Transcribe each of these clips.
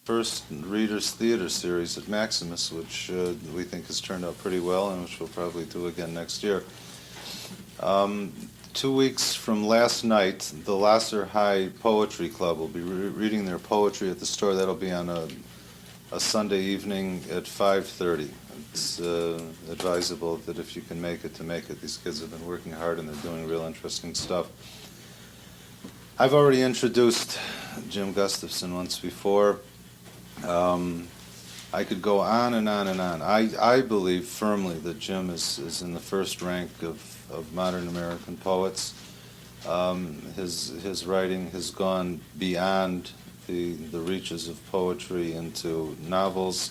First Readers Theater series at Maximus, which we think has turned out pretty well and which we'll probably do again next year. 2 weeks from last night, the Lasser High Poetry Club will be reading their poetry at the store. That'll be on a Sunday evening at 5:30. It's advisable that if you can make it, to make it. These kids have been working hard and they're doing real interesting stuff. I've already introduced Jim Gustafson once before. I could go on and on and on. I believe firmly that Jim is in the first rank of modern American poets. His writing has gone beyond the reaches of poetry into novels,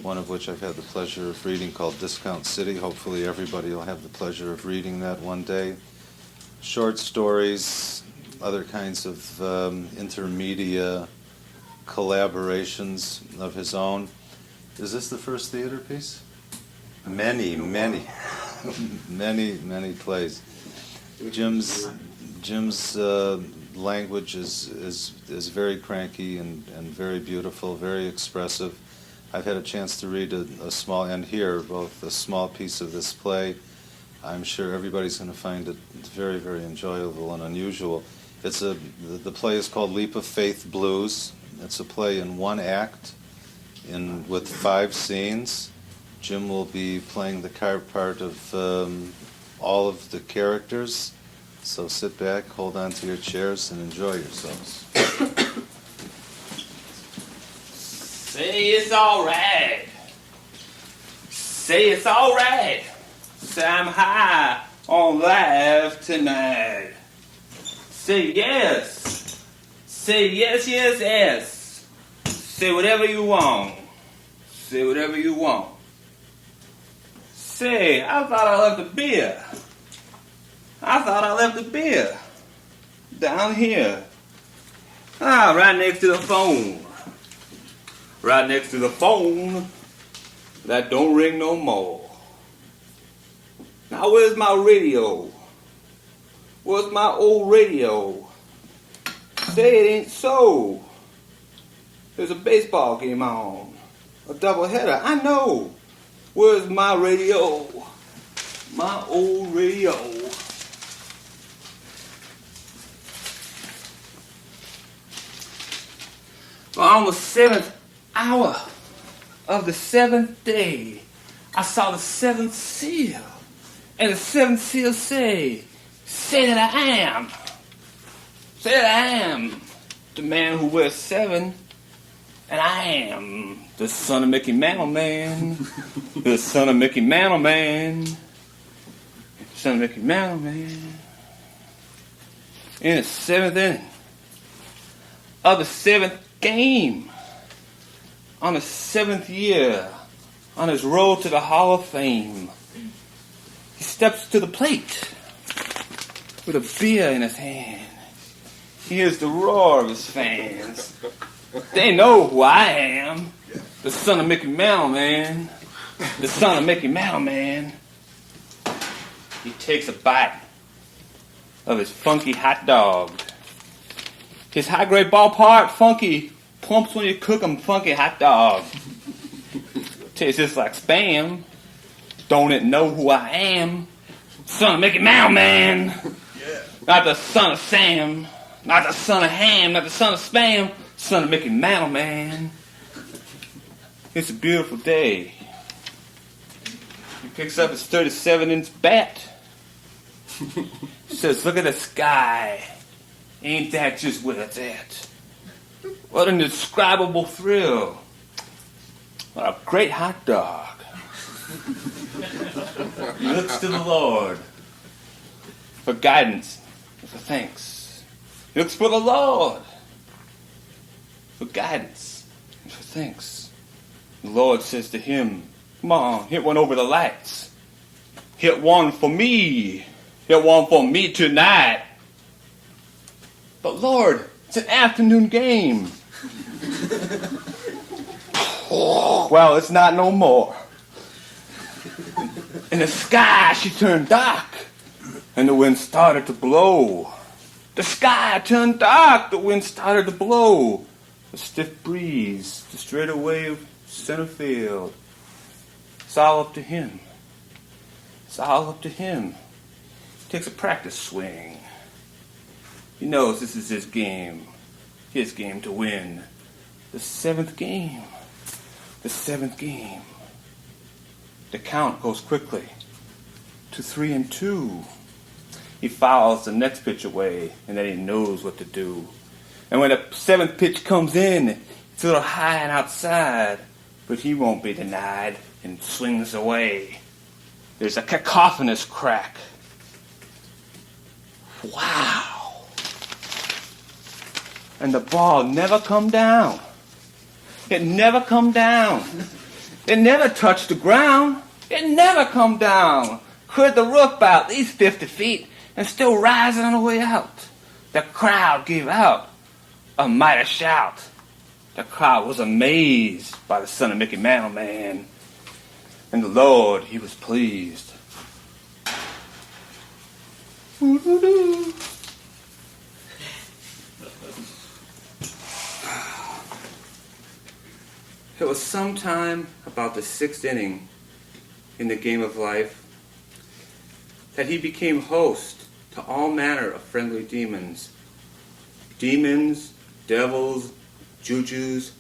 one of which I've had the pleasure of reading, called Discount City. Hopefully everybody will have the pleasure of reading that one day. Short stories, other kinds of intermedia collaborations of his own. Is this the first theater piece? Many plays. Jim's language is very cranky and very beautiful, very expressive. I've had a chance to read a small, and hear both a small piece of this play. I'm sure everybody's going to find it very, very enjoyable and unusual. The play is called Leap of Faith Blues. It's a play in one act, with 5 scenes. Jim will be playing the part of all of the characters. So sit back, hold on to your chairs, and enjoy yourselves. Say it's all right. Say it's all right. Say I'm high on life tonight. Say yes. Say yes, yes, yes. Say whatever you want. Say whatever you want. Say, I thought I left the beer. I thought I left the beer down here. Right next to the phone. Right next to the phone that don't ring no more. Now where's my radio? Where's my old radio? Say it ain't so. There's a baseball game on. A doubleheader, I know. Where's my radio? My old radio. Well, on the 7th hour of the 7th day, I saw the 7th seal. And the 7th seal say that I am. Say that I am the man who wears 7. And I am the son of Mickey Mantle Man. The son of Mickey Mantle Man. Son of Mickey Mantle Man. In the 7th inning of the 7th game, on the 7th year, on his road to the Hall of Fame, he steps to the plate with a beer in his hand. He hears the roar of his fans. They know who I am. The son of Mickey Mantle Man. The son of Mickey Mantle Man. He takes a bite of his funky hot dog. His high-grade ballpark funky plumps when you cook 'em funky hot dog. Tastes just like Spam. Don't it know who I am? Son of Mickey Mantle Man. Yeah. Not the son of Sam. Not the son of Ham. Not the son of Spam. Son of Mickey Mantle Man. It's a beautiful day. He picks up his 37-inch bat. He says, look at the sky. Ain't that just where it's at? What an indescribable thrill. What a great hot dog. He looks to the Lord for guidance and for thanks. He looks for the Lord for guidance and for thanks. The Lord says to him, come on, hit one over the lights. Hit one for me. Hit one for me tonight. But Lord, it's an afternoon game. Well, it's not no more. In the sky, she turned dark, and the wind started to blow. The sky turned dark, the wind started to blow. a stiff breeze, the straight away of center field. It's all up to him. It's all up to him. He takes a practice swing. He knows this is his game to win. The seventh game. The seventh game. The count goes quickly to 3-2. He fouls the next pitch away, and then he knows what to do. And when the seventh pitch comes in, it's a little high and outside, but he won't be denied and swings away. There's a cacophonous crack. Wow. And the ball never come down. It never come down. It never touched the ground. It never come down. Cleared the roof by at least 50 feet and still rising on the way out. The crowd gave out a mighty shout. The crowd was amazed by the son of Mickey Mantle Man. And the Lord, he was pleased. Woo-doo-doo. It was sometime about the 6th inning in the game of life that he became host to all manner of friendly demons. Demons, devils, jujus,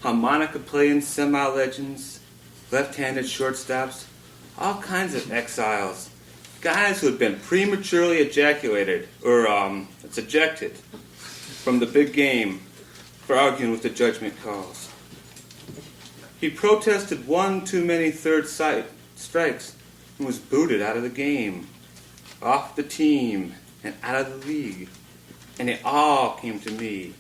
harmonica-playing semi-legends, left-handed shortstops, all kinds of exiles, guys who had been prematurely ejected from the big game for arguing with the judgment calls. He protested one too many third strikes and was booted out of the game, off the team, and out of the league. And they all came to me.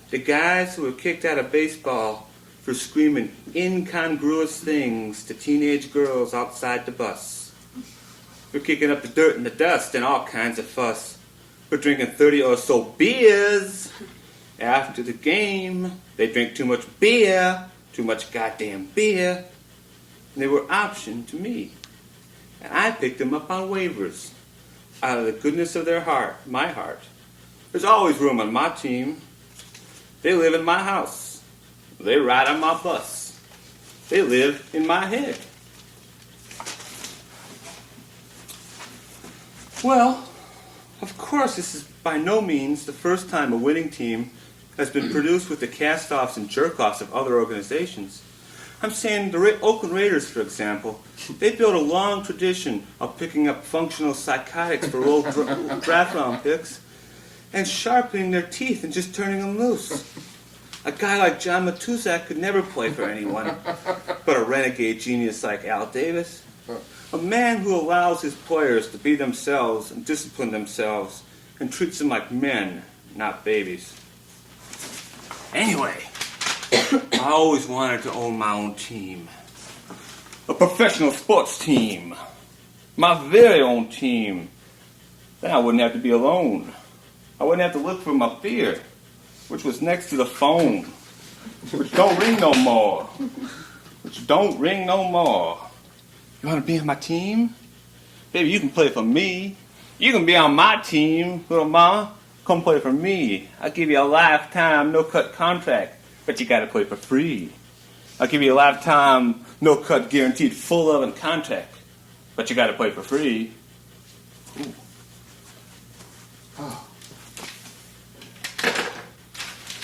The guys who were kicked out of baseball for screaming incongruous things to teenage girls outside the bus, for kicking up the dirt and the dust and all kinds of fuss, for drinking 30 or so beers. After the game, they drank too much beer, too much goddamn beer, and they were optioned to me. And I picked them up on waivers, out of the goodness of their heart, my heart. There's always room on my team. They live in my house. They ride on my bus. They live in my head. Well, of course, this is by no means the first time a winning team has been produced with the cast-offs and jerk-offs of other organizations. I'm saying the Oakland Raiders, for example, they built a long tradition of picking up functional psychotics for old draft round picks and sharpening their teeth and just turning them loose. A guy like John Matuszak could never play for anyone but a renegade genius like Al Davis. A man who allows his players to be themselves and discipline themselves and treats them like men, not babies. Anyway, I always wanted to own my own team. A professional sports team. My very own team. Then I wouldn't have to be alone. I wouldn't have to look for my fear, which was next to the phone, which don't ring no more. Which don't ring no more. You want to be on my team? Baby, you can play for me. You can be on my team, little mama. Come play for me. I'll give you a lifetime no-cut contract, but you got to play for free. I'll give you a lifetime no-cut guaranteed full of and contract, but you got to play for free. Ooh. Oh.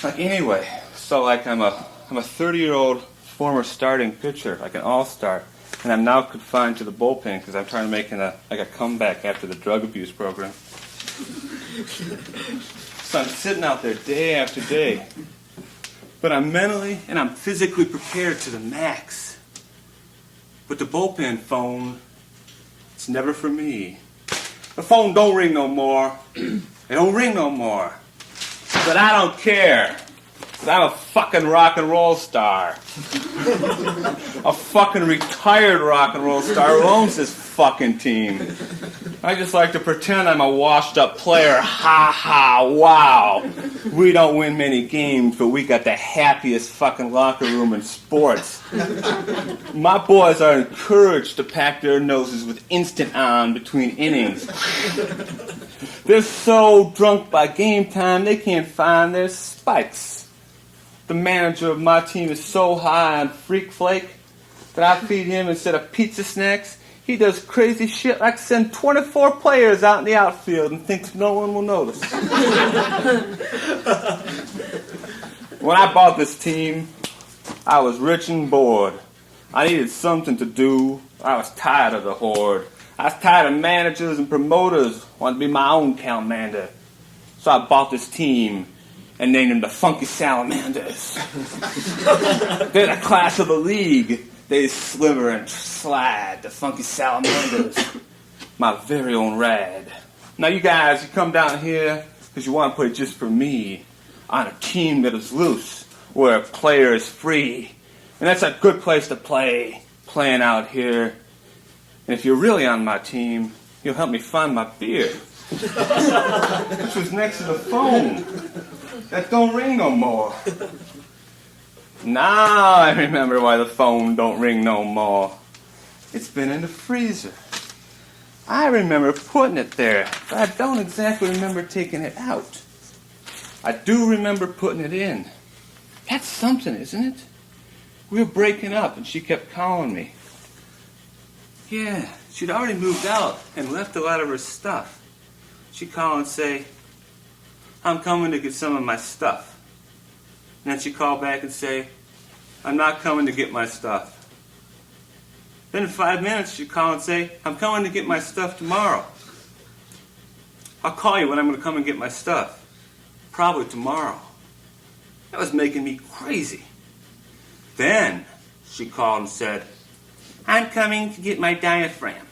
Like anyway, so like I'm a 30-year-old former starting pitcher, like an all-star, and I'm now confined to the bullpen because I'm trying to make a comeback after the drug abuse program. So I'm sitting out there day after day, but I'm mentally and I'm physically prepared to the max. But the bullpen phone, it's never for me. The phone don't ring no more. It don't ring no more. But I don't care. 'Cause I'm a fucking rock and roll star. A fucking retired rock and roll star who owns this fucking team. I just like to pretend I'm a washed up player. Ha ha, wow. We don't win many games, but we got the happiest fucking locker room in sports. My boys are encouraged to pack their noses with Instant On between innings. They're so drunk by game time they can't find their spikes. The manager of my team is so high on Freak Flake that I feed him instead of pizza snacks. He does crazy shit like send 24 players out in the outfield and thinks no one will notice. When I bought this team, I was rich and bored. I needed something to do. I was tired of the horde. I was tired of managers and promoters. Wanted to be my own commander. So I bought this team and named them the Funky Salamanders. They're the class of the league. They sliver and slide, the Funky Salamanders. My very own rad. Now you guys, you come down here because you want to play just for me on a team that is loose, where a player is free. And that's a good place to play, playing out here. And if you're really on my team, you'll help me find my beer. Which was next to the phone. That don't ring no more. Now I remember why the phone don't ring no more. It's been in the freezer. I remember putting it there, but I don't exactly remember taking it out. I do remember putting it in. That's something, isn't it? We were breaking up, and she kept calling me. Yeah, she'd already moved out and left a lot of her stuff. She'd call and say, I'm coming to get some of my stuff. And then she'd call back and say, I'm not coming to get my stuff. Then in 5 minutes, she'd call and say, I'm coming to get my stuff tomorrow. I'll call you when I'm going to come and get my stuff. Probably tomorrow. That was making me crazy. Then she called and said, I'm coming to get my diaphragm.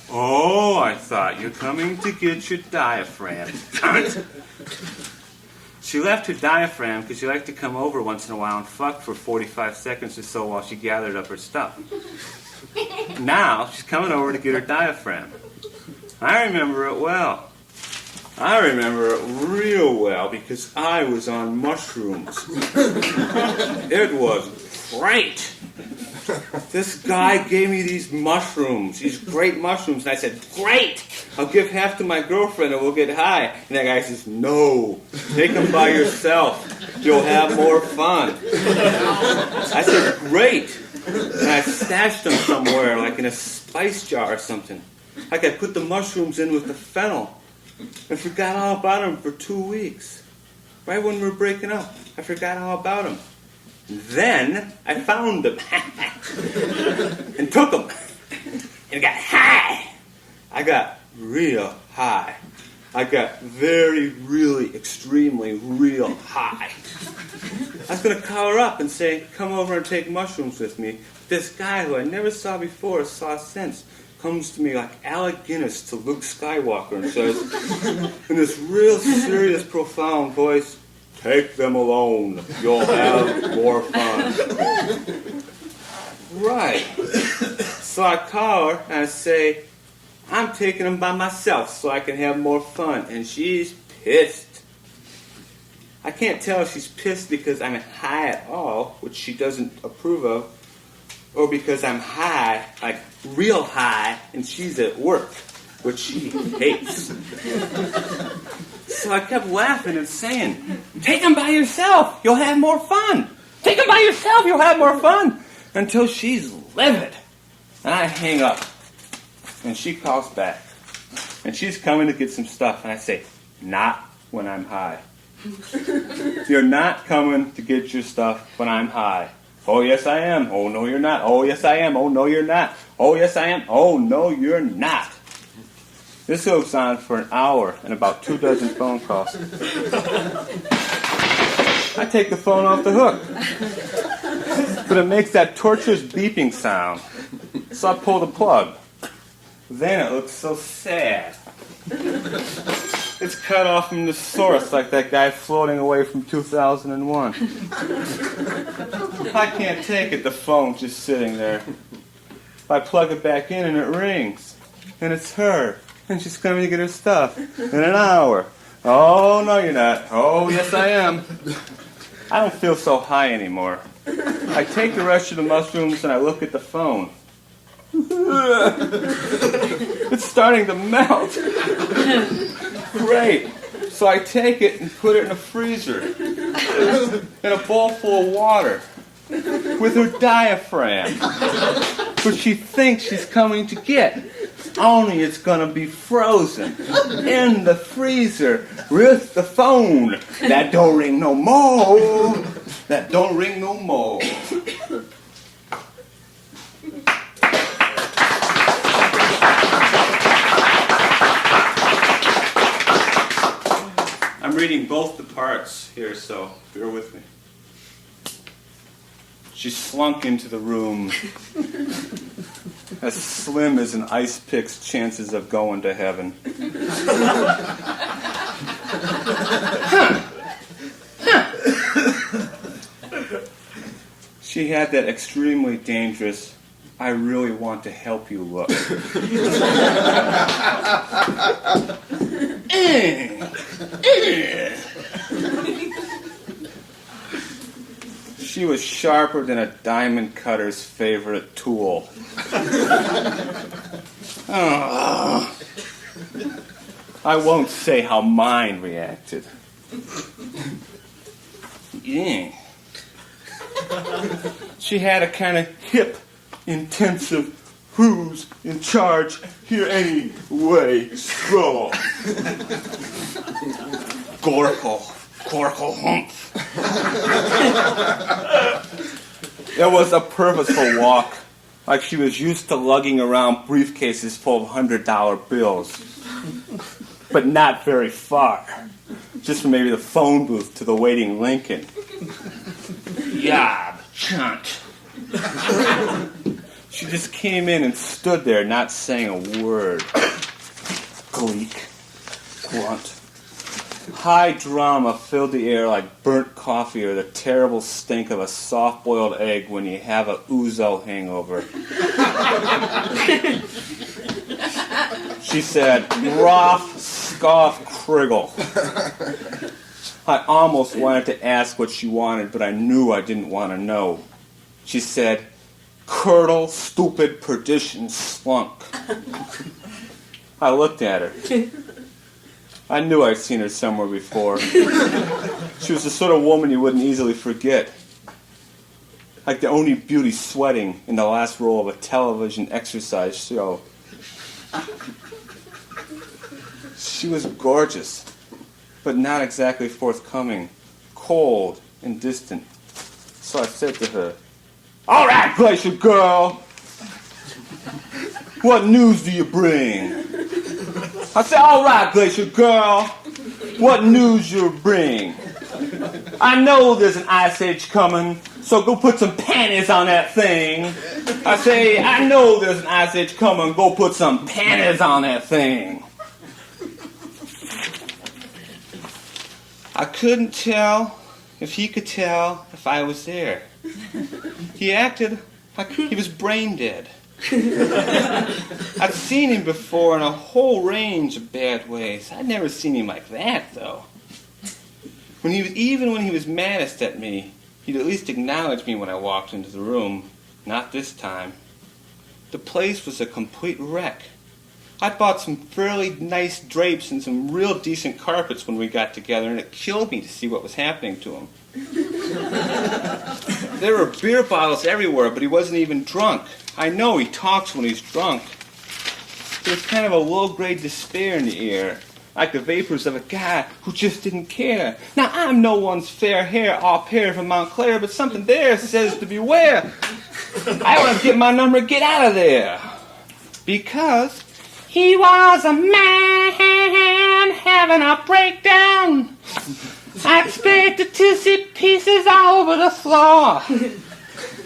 Oh, I thought, you're coming to get your diaphragm. She left her diaphragm because she liked to come over once in a while and fuck for 45 seconds or so while she gathered up her stuff. Now she's coming over to get her diaphragm. I remember it well. I remember it real well because I was on mushrooms. It was great. This guy gave me these mushrooms, these great mushrooms, and I said, great, I'll give half to my girlfriend and we'll get high. And that guy says, no, take them by yourself. You'll have more fun. I said, great. And I stashed them somewhere, like in a spice jar or something. Like I put the mushrooms in with the fennel and forgot all about them for 2 weeks. Right when we were breaking up, I forgot all about them. Then I found them and took them and got high. I got real high. I got very, really, extremely real high. I was going to call her up and say, come over and take mushrooms with me. This guy who I never saw before or saw since comes to me like Alec Guinness to Luke Skywalker and says, in this real serious, profound voice, take them alone. You'll have more fun. Right. So I call her and I say, I'm taking them by myself so I can have more fun. And she's pissed. I can't tell if she's pissed because I'm high at all, which she doesn't approve of, or because I'm high, like real high, and she's at work, which she hates. So I kept laughing and saying, take them by yourself, you'll have more fun. Take them by yourself, you'll have more fun. Until she's livid. And I hang up. And she calls back. And she's coming to get some stuff. And I say, not when I'm high. You're not coming to get your stuff when I'm high. Oh, yes, I am. Oh, no, you're not. Oh, yes, I am. Oh, no, you're not. Oh, yes, I am. Oh, no, you're not. This goes on for an hour and about 24 phone calls. I take the phone off the hook. But it makes that torturous beeping sound. So I pull the plug. Then it looks so sad. It's cut off from the source like that guy floating away from 2001. I can't take it, the phone's just sitting there. I plug it back in and it rings. And it's her. And she's coming to get her stuff in an hour. Oh, no, you're not. Oh, yes, I am. I don't feel so high anymore. I take the rest of the mushrooms and I look at the phone. It's starting to melt. Great. So I take it and put it in a freezer in a bowl full of water with her diaphragm, which she thinks she's coming to get. Only it's gonna be frozen in the freezer with the phone. That don't ring no more. That don't ring no more. I'm reading both the parts here, so bear with me. She slunk into the room, as slim as an ice pick's chances of going to heaven. She had that extremely dangerous, I really want to help you look. She was sharper than a diamond cutter's favorite tool. I won't say how mine reacted. She had a kind of hip, intensive, who's in charge here anyway, strong. Gorkle humph. It was a purposeful walk, like she was used to lugging around briefcases full of $100 bills. But not very far. Just from maybe the phone booth to the waiting Lincoln. Yob, chunt. She just came in and stood there, not saying a word. Gleek. Grunt. High drama filled the air like burnt coffee or the terrible stink of a soft-boiled egg when you have a ouzo hangover. She said, Roth, scoff, criggle. I almost wanted to ask what she wanted, but I knew I didn't want to know. She said, curdle, stupid, perdition, slunk. I looked at her. I knew I'd seen her somewhere before. She was the sort of woman you wouldn't easily forget. Like the only beauty sweating in the last row of a television exercise show. She was gorgeous, but not exactly forthcoming, cold and distant. So I said to her, all right, Glacier Girl, what news do you bring? I said, all right, Glacier Girl, what news you bring? I know there's an ice age coming, so go put some panties on that thing. I say, I know there's an ice age coming, go put some panties on that thing. I couldn't tell if he could tell if I was there. He acted like he was brain dead. I'd seen him before in a whole range of bad ways. I'd never seen him like that, though. Even when he was maddest at me, he'd at least acknowledge me when I walked into the room. Not this time. The place was a complete wreck. I'd bought some fairly nice drapes and some real decent carpets when we got together, and it killed me to see what was happening to him. There were beer bottles everywhere, but he wasn't even drunk. I know he talks when he's drunk. There was kind of a low-grade despair in the air, like the vapors of a guy who just didn't care. Now, I'm no one's fair hair au pair from Montclair, but something there says to beware. I want to get my number, get out of there. Because he was a man having a breakdown. I expected to see pieces all over the floor.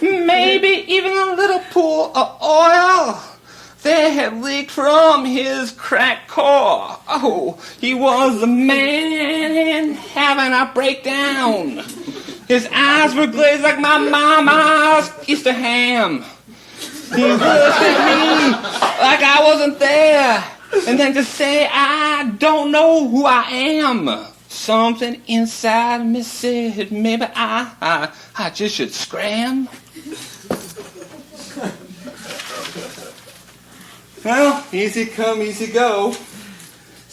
Maybe even a little pool of oil that had leaked from his cracked core. Oh, he was a man having a breakdown. His eyes were glazed like my mama's Easter ham. He looked at me like I wasn't there. And then to say I don't know who I am. Something inside me said maybe I just should scram. Well, easy come, easy go.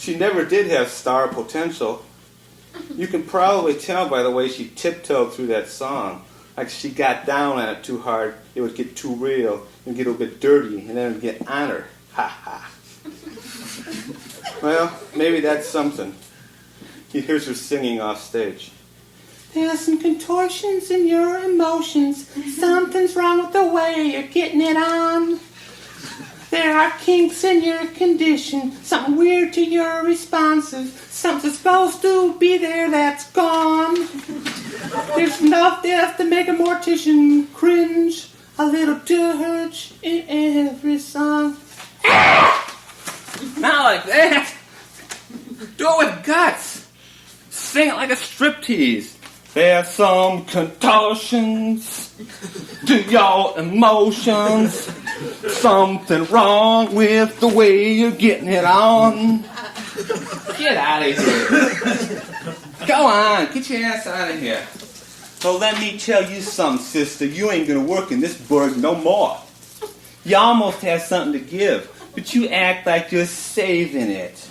She never did have star potential. You can probably tell by the way she tiptoed through that song. Like she got down on it too hard, it would get too real and get a bit dirty, and then it would get on her. Ha ha. Well, maybe that's something. Here's her singing off stage. There's some contortions in your emotions. Something's wrong with the way you're getting it on. There are kinks in your condition. Something weird to your responses. Something's supposed to be there that's gone. There's enough death to make a mortician cringe. A little dirge in every song. Not like that. Do it with guts. Sing it like a striptease. There's some contortions to your emotions. Something wrong with the way you're getting it on. Get out of here. Go on, get your ass out of here. So let me tell you something, sister. You ain't gonna work in this burg no more. You almost have something to give, but you act like you're saving it.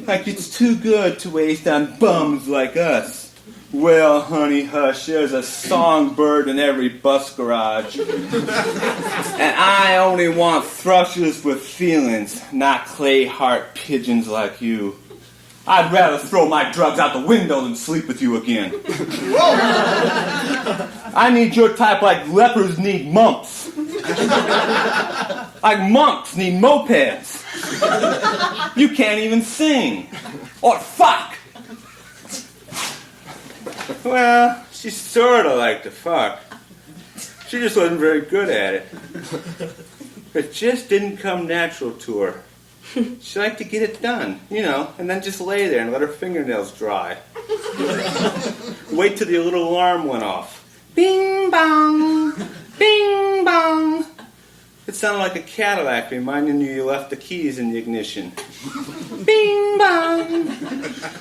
Like it's too good to waste on bums like us. Well, honey, hush, there's a songbird in every bus garage. And I only want thrushes with feelings, not clay heart pigeons like you. I'd rather throw my drugs out the window than sleep with you again. I need your type like lepers need monks. Like monks need mopeds. You can't even sing. Or fuck. Well, she sort of liked to fuck. She just wasn't very good at it. It just didn't come natural to her. She liked to get it done, and then just lay there and let her fingernails dry. Wait till the little alarm went off. Bing bong, bing bong. It sounded like a Cadillac reminding you left the keys in the ignition. Bing bong,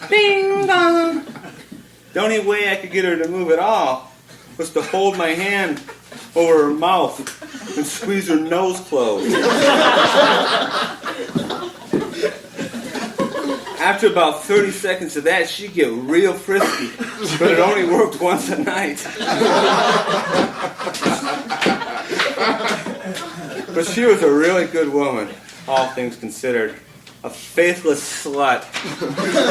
bing bong. The only way I could get her to move at all was to hold my hand over her mouth and squeeze her nose closed. After about 30 seconds of that, she'd get real frisky, but it only worked once a night. But she was a really good woman, all things considered. A faithless slut.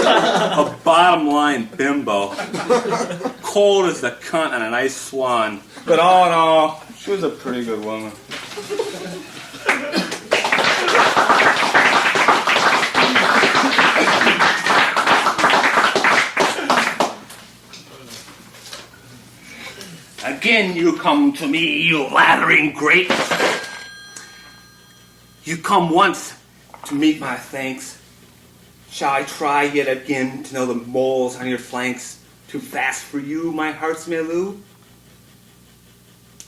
A bottom-line bimbo. Cold as the cunt on an ice swan. But all in all, she was a pretty good woman. Again you come to me, you lathering grape. You come once to meet my thanks. Shall I try yet again to know the moles on your flanks? Too fast for you, my heart's melue?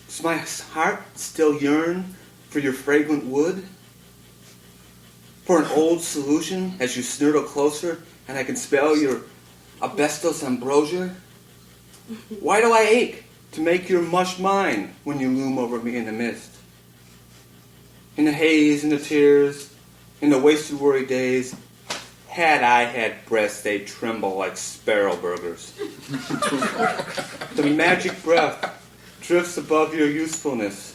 Does my heart still yearn for your fragrant wood? For an old solution as you snuggle closer and I can spell your asbestos ambrosia? Why do I ache to make your mush mine when you loom over me in the mist? In the haze, in the tears, in the wasted worry days, had I had breasts, they'd tremble like sparrow burgers. The magic breath drifts above your usefulness.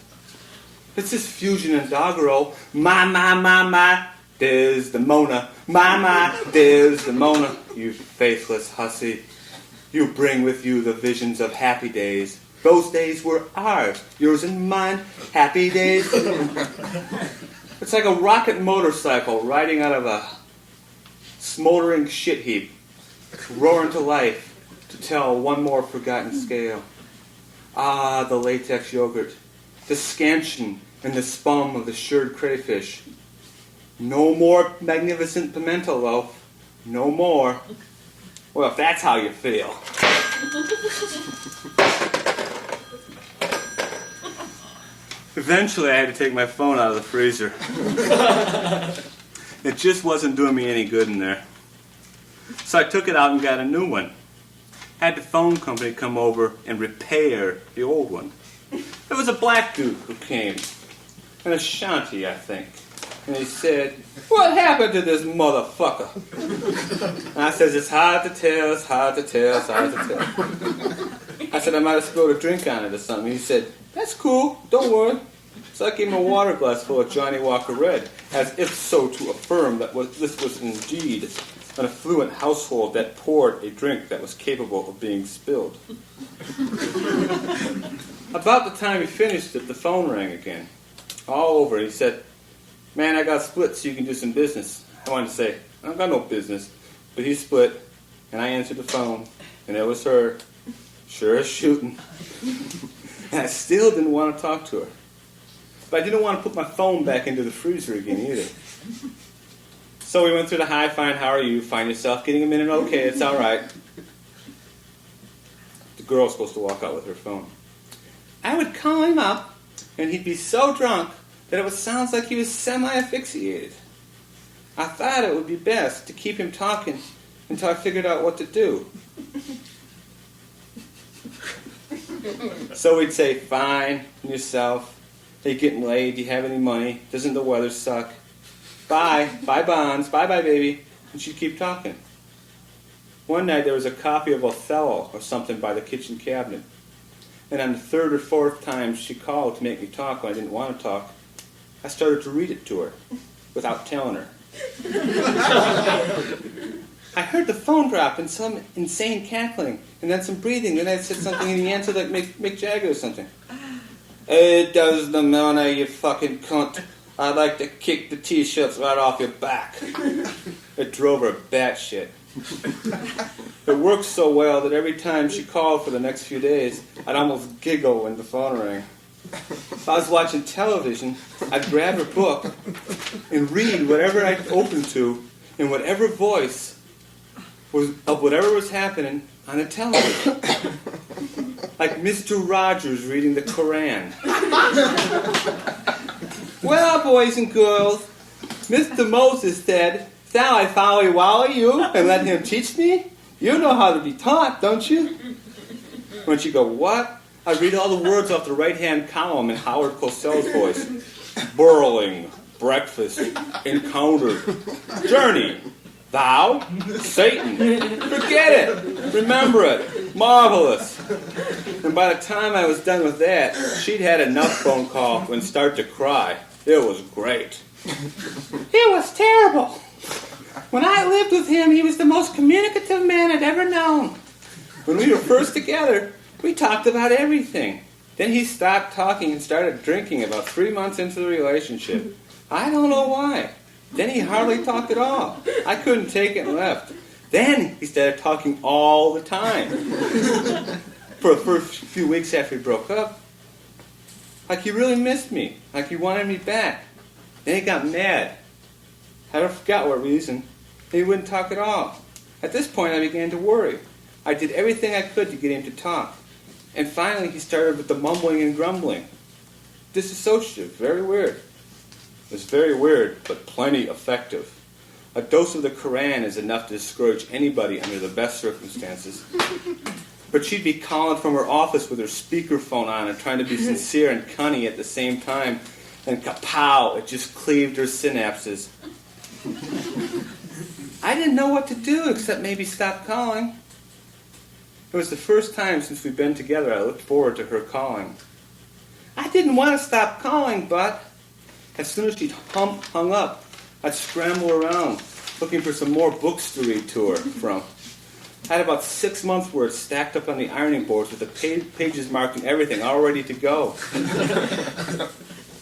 It's this fusion in doggerel. My, Desdemona. My, Desdemona. You faithless hussy. You bring with you the visions of happy days. Those days were ours, yours and mine, happy days. It's like a rocket motorcycle riding out of a smoldering shit heap, roaring to life to tell one more forgotten scale. Ah, the latex yogurt, the scansion and the spum of the shirred crayfish. No more magnificent pimento loaf, no more. Well, if that's how you feel. Eventually, I had to take my phone out of the freezer. It just wasn't doing me any good in there. So I took it out and got a new one. Had the phone company come over and repair the old one. It was a black dude who came. An Ashanti, I think. And he said, "What happened to this motherfucker?" And I says, "It's hard to tell, it's hard to tell, it's hard to tell." I said, "I might have spilled a drink on it or something." He said, "That's cool, don't worry." So I gave him a water glass full of Johnny Walker Red, as if so to affirm that this was indeed an affluent household that poured a drink that was capable of being spilled. About the time he finished it, the phone rang again. All over. He said, "Man, I got split so you can do some business." I wanted to say, "I don't got no business." But he split, and I answered the phone, and it was her. Sure as shooting. And I still didn't want to talk to her. But I didn't want to put my phone back into the freezer again either. So we went through the hi, fine, how are you? Find yourself getting a minute, okay, it's all right. The girl was supposed to walk out with her phone. I would call him up, and he'd be so drunk that it would sound like he was semi-asphyxiated. I thought it would be best to keep him talking until I figured out what to do. So we'd say, "Fine, and yourself? Are you getting laid? Do you have any money? Doesn't the weather suck? Bye, buy bonds, bye-bye, baby." And she'd keep talking. One night there was a copy of Othello or something by the kitchen cabinet. And on the third or fourth time she called to make me talk when I didn't want to talk, I started to read it to her without telling her. I heard the phone drop and some insane cackling, and then some breathing, then I said something and he answered like Mick Jagger or something. "It doesn't matter, you fucking cunt. I'd like to kick the t-shirts right off your back." It drove her batshit. It worked so well that every time she called for the next few days, I'd almost giggle when the phone rang. If I was watching television, I'd grab her book and read whatever I opened to in whatever voice of whatever was happening on the television. Like Mr. Rogers reading the Koran. "Well, boys and girls, Mr. Moses said, 'Shall I folly wally you and let him teach me?' You know how to be taught, don't you?" When she'd go, "What?" I'd read all the words off the right-hand column in Howard Cosell's voice. Burling, breakfast, encounter, journey, thou, Satan, forget it, remember it, marvelous. And by the time I was done with that, she'd had enough phone call and start to cry. It was great. It was terrible. When I lived with him, he was the most communicative man I'd ever known. When we were first together, we talked about everything. Then he stopped talking and started drinking about 3 months into the relationship. I don't know why. Then he hardly talked at all. I couldn't take it and left. Then he started talking all the time. For the first few weeks after we broke up, like he really missed me, like he wanted me back. Then he got mad. I forgot what reason. And he wouldn't talk at all. At this point, I began to worry. I did everything I could to get him to talk. And finally, he started with the mumbling and grumbling. Disassociative, very weird. It was very weird, but plenty effective. A dose of the Koran is enough to discourage anybody under the best circumstances. But she'd be calling from her office with her speakerphone on and trying to be sincere and cunning at the same time. And kapow, it just cleaved her synapses. I didn't know what to do except maybe stop calling. It was the first time since we'd been together I looked forward to her calling. I didn't want to stop calling, but as soon as she'd hung up, I'd scramble around looking for some more books to read to her from. I had about 6 months' worth stacked up on the ironing boards with the pages marked and everything all ready to go.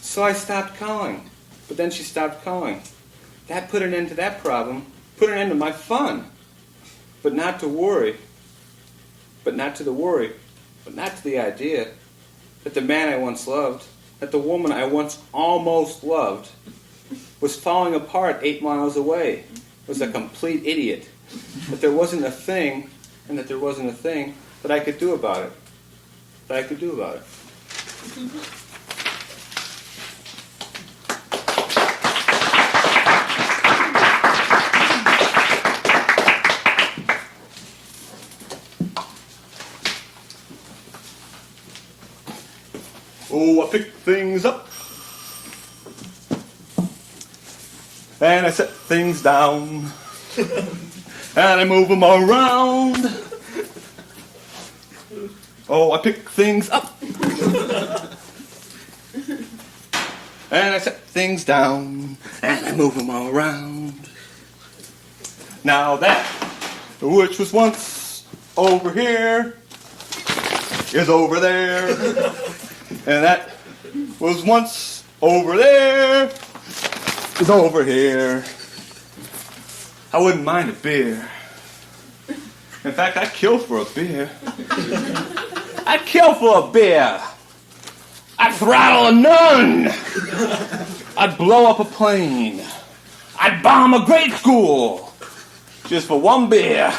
So I stopped calling, but then she stopped calling. That put an end to that problem, put an end to my fun. But not to worry, but not to the idea that the man I once loved, that the woman I once almost loved, was falling apart 8 miles away, was a complete idiot, that there wasn't a thing, and that there wasn't a thing that I could do about it. Oh, I picked things up. And I set things down. And I move them around. Oh, I pick things up. And I set things down. And I move them around. Now that which was once over here is over there. And that was once over there is over here. I wouldn't mind a beer. In fact, I'd kill for a beer. I'd kill for a beer. I'd throttle a nun. I'd blow up a plane. I'd bomb a grade school. Just for one beer.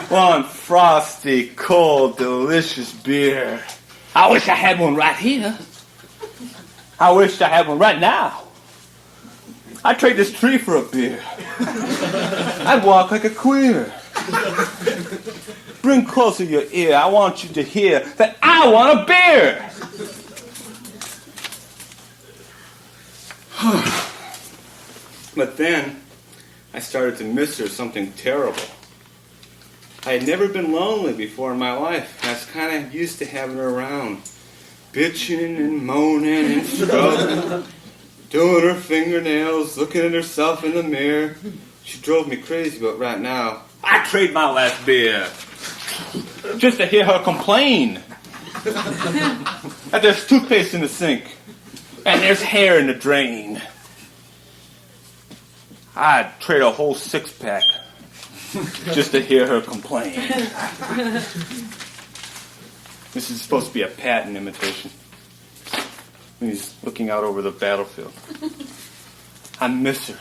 One frosty, cold, delicious beer. I wish I had one right here. I wish I had one right now. I'd trade this tree for a beer. I'd walk like a queer. Bring closer your ear. I want you to hear that I want a beer. But then I started to miss her something terrible. I had never been lonely before in my life. I was kind of used to having her around, bitching and moaning and struggling, doing her fingernails, looking at herself in the mirror. She drove me crazy, but right now, I'd trade my last beer just to hear her complain that there's toothpaste in the sink and there's hair in the drain. I'd trade a whole six-pack just to hear her complain. This is supposed to be a Patton imitation. He's looking out over the battlefield. I miss her.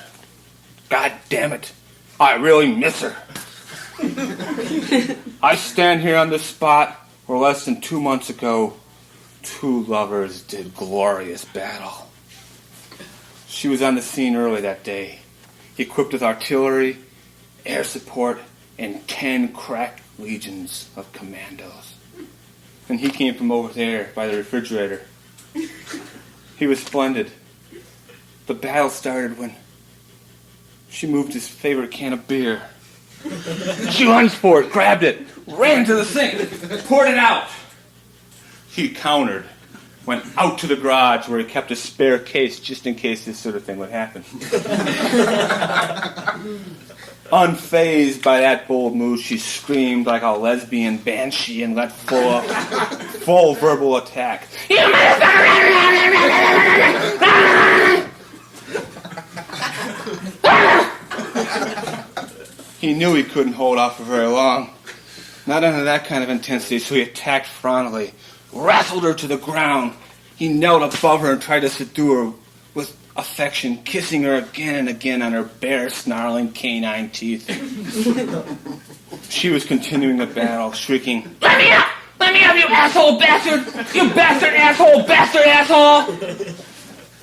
God damn it. I really miss her. I stand here on this spot where less than 2 months ago, two lovers did glorious battle. She was on the scene early that day, equipped with artillery, air support, and 10 crack legions of commandos. And he came from over there by the refrigerator. He was splendid. The battle started when she moved his favorite can of beer. She lunged for it, grabbed it, ran to the sink, poured it out. He countered, went out to the garage where he kept a spare case just in case this sort of thing would happen. Unfazed by that bold move, she screamed like a lesbian banshee and let full verbal attack. You He knew he couldn't hold off for very long. Not under that kind of intensity, so he attacked frontally, wrestled her to the ground. He knelt above her and tried to subdue her with affection, kissing her again and again on her bare, snarling canine teeth. She was continuing the battle, shrieking, "Let me up! Let me up, you asshole bastard! You bastard asshole, bastard asshole!"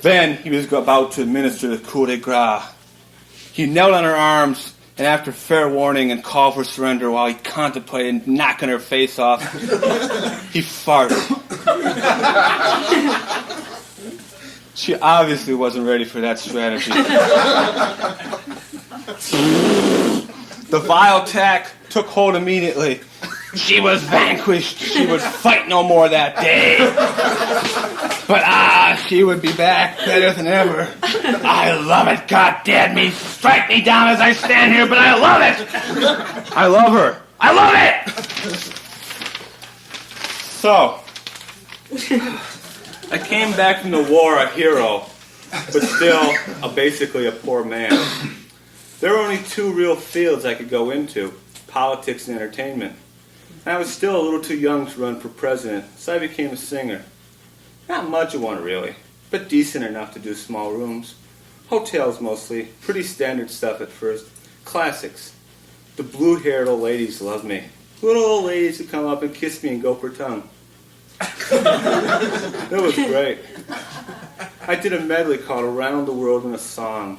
Then he was about to administer the coup de grace. He knelt on her arms, and after fair warning and call for surrender while he contemplated knocking her face off, he farted. She obviously wasn't ready for that strategy. The vile attack took hold immediately. She was vanquished. She would fight no more that day. But she would be back better than ever. I love it, God damn me. Strike me down as I stand here, but I love it. I love her. I love it. So, I came back from the war a hero, but still basically a poor man. There were only two real fields I could go into, politics and entertainment. And I was still a little too young to run for president, so I became a singer. Not much of one, really, but decent enough to do small rooms. Hotels mostly, pretty standard stuff at first. Classics. The blue-haired old ladies loved me. Little old ladies who come up and kiss me and go for tongue. It was great. I did a medley called Around the World in a Song.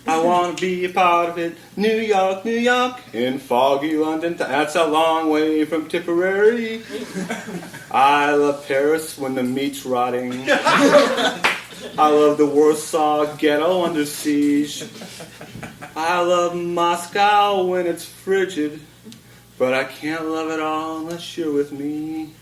I want to be a part of it. New York, New York, in foggy London. That's a long way from Tipperary. I love Paris when the meat's rotting. I love the Warsaw Ghetto under siege. I love Moscow when it's frigid, but I can't love it all unless you're with me.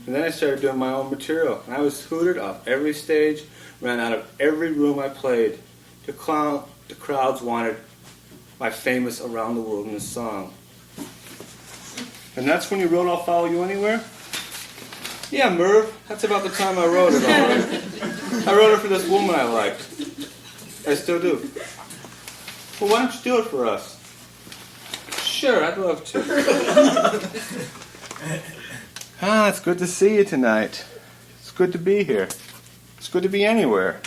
And then I started doing my own material. I was hooted off every stage, ran out of every room I played. The crowds wanted my famous Around the Wilderness song. And that's when you wrote I'll Follow You Anywhere? Yeah, Merv, that's about the time I wrote it, all right. I wrote it for this woman I liked. I still do. Well, why don't you do it for us? Sure, I'd love to. It's good to see you tonight. It's good to be here. It's good to be anywhere.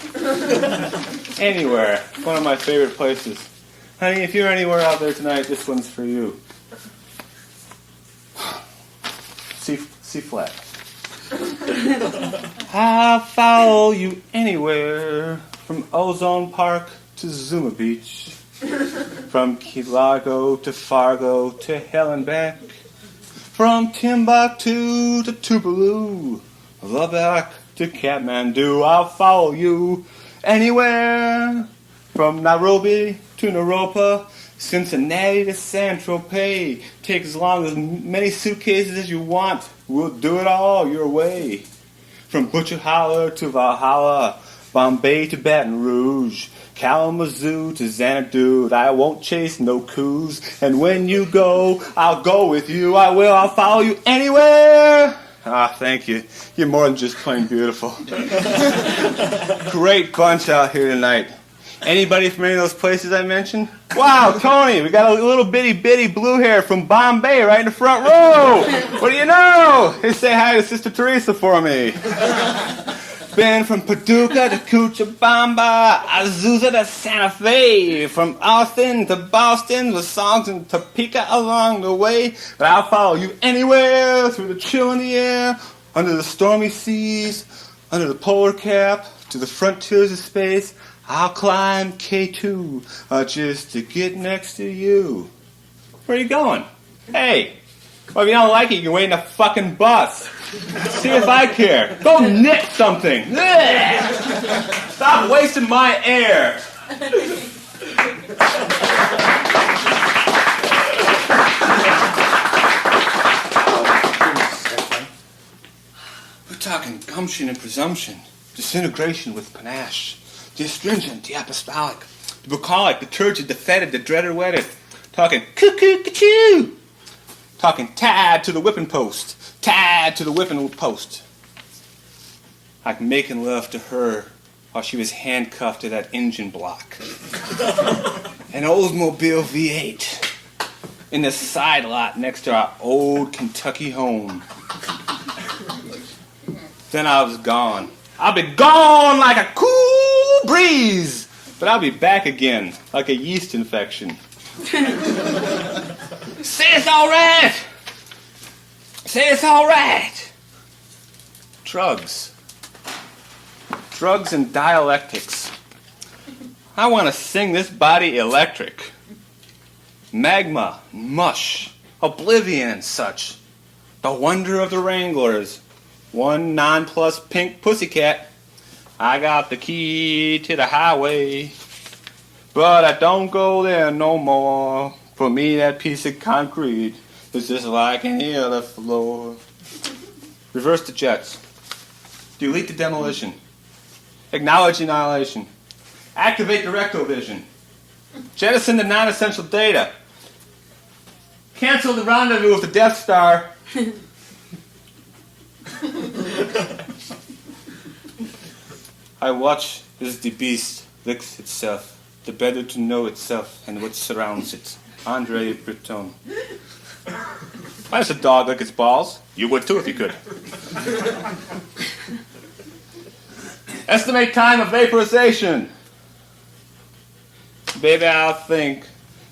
Anywhere. One of my favorite places. Honey, if you're anywhere out there tonight, this one's for you. C flat. I'll follow you anywhere, from Ozone Park to Zuma Beach, from Key Largo to Fargo to hell and back, from Timbuktu to Tuvalu, Lubeck to Kathmandu. I'll follow you anywhere, from Nairobi to Naropa, Cincinnati to Saint-Tropez. Take as long as many suitcases as you want. We'll do it all your way. From Butcher Holler to Valhalla, Bombay to Baton Rouge, Kalamazoo to Xanadu. I won't chase no coups. And when you go, I'll go with you. I will. I'll follow you anywhere. Thank you. You're more than just plain beautiful. Great bunch out here tonight. Anybody from any of those places I mentioned? Wow, Tony, we got a little bitty blue hair from Bombay right in the front row. What do you know? Hey, say hi to Sister Teresa for me. Been from Paducah to Cochabamba, Azusa to Santa Fe, from Austin to Boston, with songs in Topeka along the way. But I'll follow you anywhere, through the chill in the air, under the stormy seas, under the polar cap, to the frontiers of space. I'll climb K2 just to get next to you. Where are you going? Hey, well, if you don't like it, you can wait in a fucking bus. See if I care. Go knit something. Stop wasting my air. We're talking gumption and presumption, disintegration with panache. The astringent, the apostolic, the bucolic, the turgid, the fetid, the dreaded, wedded. Talking cuckoo-ca-choo. Talking tied to the whipping post. Tied to the whipping post. Like making love to her while she was handcuffed to that engine block. An Oldsmobile V8 in the side lot next to our old Kentucky home. Then I was gone. I'll be gone like a cool breeze, but I'll be back again like a yeast infection. Say it's all right. Say it's all right. Drugs and dialectics. I want to sing this body electric. Magma, mush, oblivion and such. The wonder of the Wranglers. One nonplus pink pussycat. I got the key to the highway, but I don't go there no more. For me, that piece of concrete is just like any other floor. Reverse the jets. Delete the demolition. Acknowledge annihilation. Activate the rectal vision. Jettison the non-essential data. Cancel the rendezvous with the Death Star. I watch as the beast licks itself, the better to know itself and what surrounds it. Andre Breton. Why does a dog lick its balls? You would too if you could. Estimate time of vaporization. Baby, I think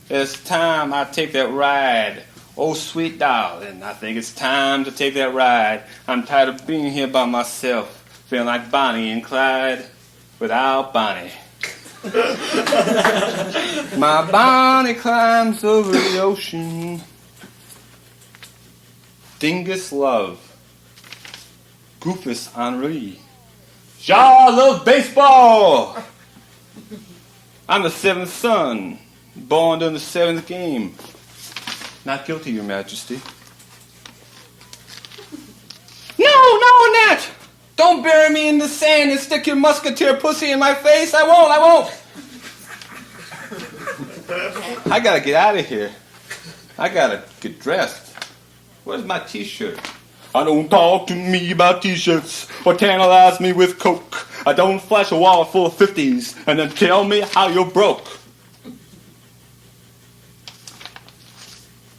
it's time I take that ride. Oh, sweet darling, I think it's time to take that ride. I'm tired of being here by myself, feeling like Bonnie and Clyde without Bonnie. My Bonnie climbs over the ocean. Dingus love. Goofus Henri. Jaw loves baseball. I'm the seventh son, born during the seventh game. Not guilty, Your Majesty. No, Nat! Don't bury me in the sand and stick your musketeer pussy in my face. I won't. I gotta get out of here. I gotta get dressed. Where's my t-shirt? I don't talk to me about t-shirts or tantalize me with coke. I don't flash a wallet full of 50s and then tell me how you're broke.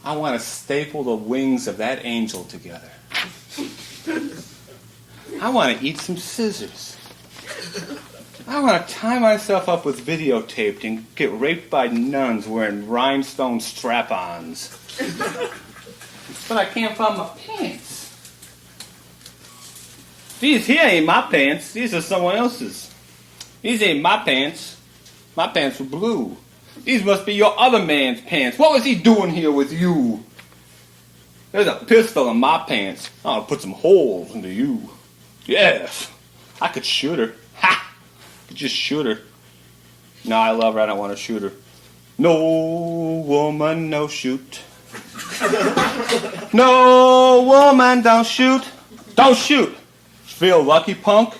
I want to staple the wings of that angel together. I want to eat some scissors. I want to tie myself up with videotape and get raped by nuns wearing rhinestone strap-ons. But I can't find my pants. These here ain't my pants. These are someone else's. These ain't my pants. My pants were blue. These must be your other man's pants. What was he doing here with you? There's a pistol in my pants. I'll put some holes into you. Yes. I could shoot her. Ha! I could just shoot her. No, I love her. I don't want to shoot her. No woman, no shoot. No woman, don't shoot. Don't shoot. Feel lucky, punk?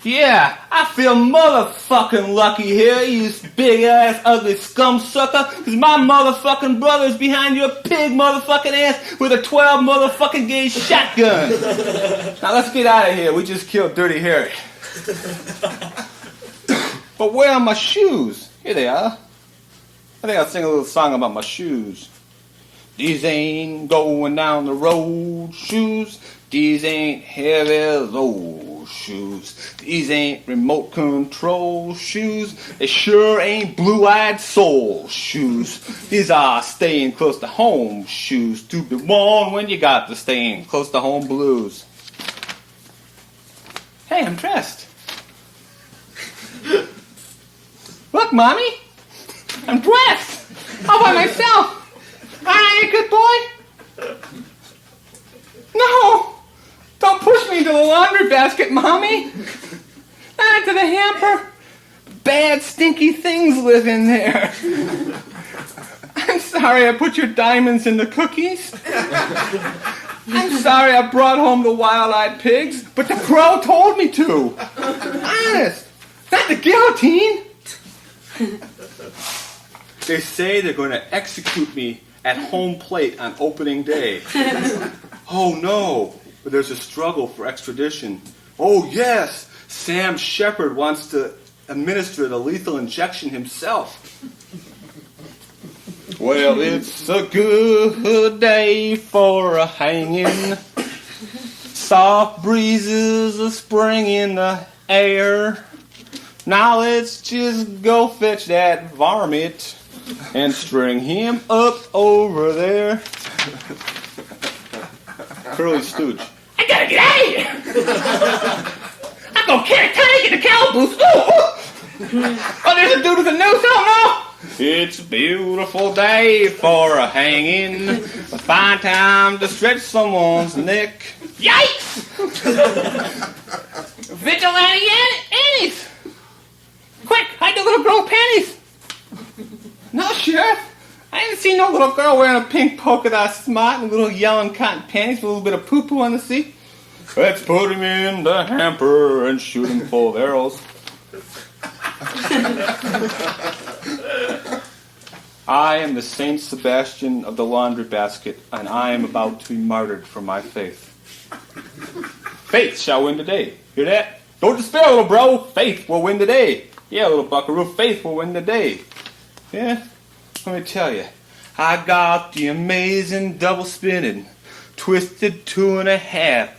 Yeah, I feel motherfucking lucky here, you big-ass, ugly scum sucker, because my motherfucking brother's behind your pig motherfucking ass with a 12 motherfucking gauge shotgun. Now let's get out of here. We just killed Dirty Harry. But where are my shoes? Here they are. I think I'll sing a little song about my shoes. These ain't going down the road shoes. These ain't heavy low shoes. These ain't remote control shoes. They sure ain't blue-eyed soul shoes. These are staying close to home shoes to be worn when you got the staying close to home blues. Hey, I'm dressed. Look, Mommy. I'm dressed. All by myself. I ain't a good boy. No. Don't push me into the laundry basket, Mommy. Not into the hamper. Bad, stinky things live in there. I'm sorry I put your diamonds in the cookies. I'm sorry I brought home the wild-eyed pigs, but the crow told me to. Honest. Not the guillotine. They say they're going to execute me at home plate on opening day. Oh, no. But there's a struggle for extradition. Oh, yes. Sam Shepard wants to administer the lethal injection himself. Well, it's a good day for a hanging. Soft breezes of spring in the air. Now let's just go fetch that varmint and string him up over there. Curly Stooge. I gotta get out of here! I'm gonna carry Tank in the calaboose. Oh, there's a dude with a noose. Oh, no! It's a beautiful day for a hanging. A fine time to stretch someone's neck. Yikes! Vigilante Annie's! Quick, hide the little girl panties! No, Sheriff. I didn't see no little girl wearing a pink polka dot smart and little yellow cotton panties with a little bit of poo-poo on the seat. Let's put him in the hamper and shoot him full of arrows. I am the Saint Sebastian of the laundry basket, and I am about to be martyred for my faith. Faith shall win today. Hear that? Don't despair, little bro. Faith will win the day. Yeah, little buckaroo, faith will win the day. Yeah? Let me tell you, I got the amazing double spinning, twisted 2.5,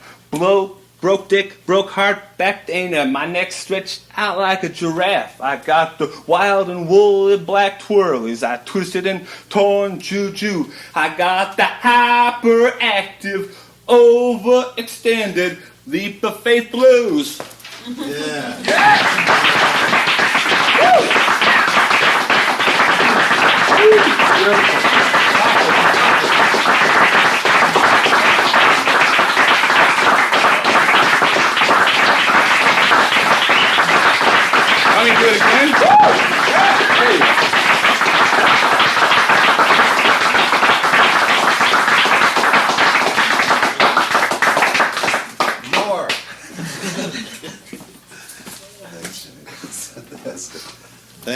broke dick, broke heart, back and my neck stretched out like a giraffe. I got the wild and woolly black twirlies, I twisted and torn juju. I got the hyperactive, overextended leap of faith blues. Yeah.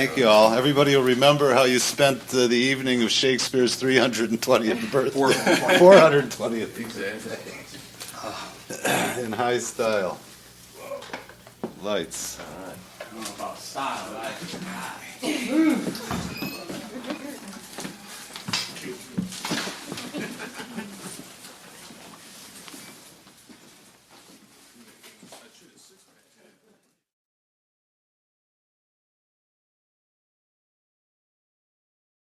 Thank you all. Everybody will remember how you spent the evening of Shakespeare's 320th birthday. 420th Exactly. in high style. Lights. I don't know about style, but I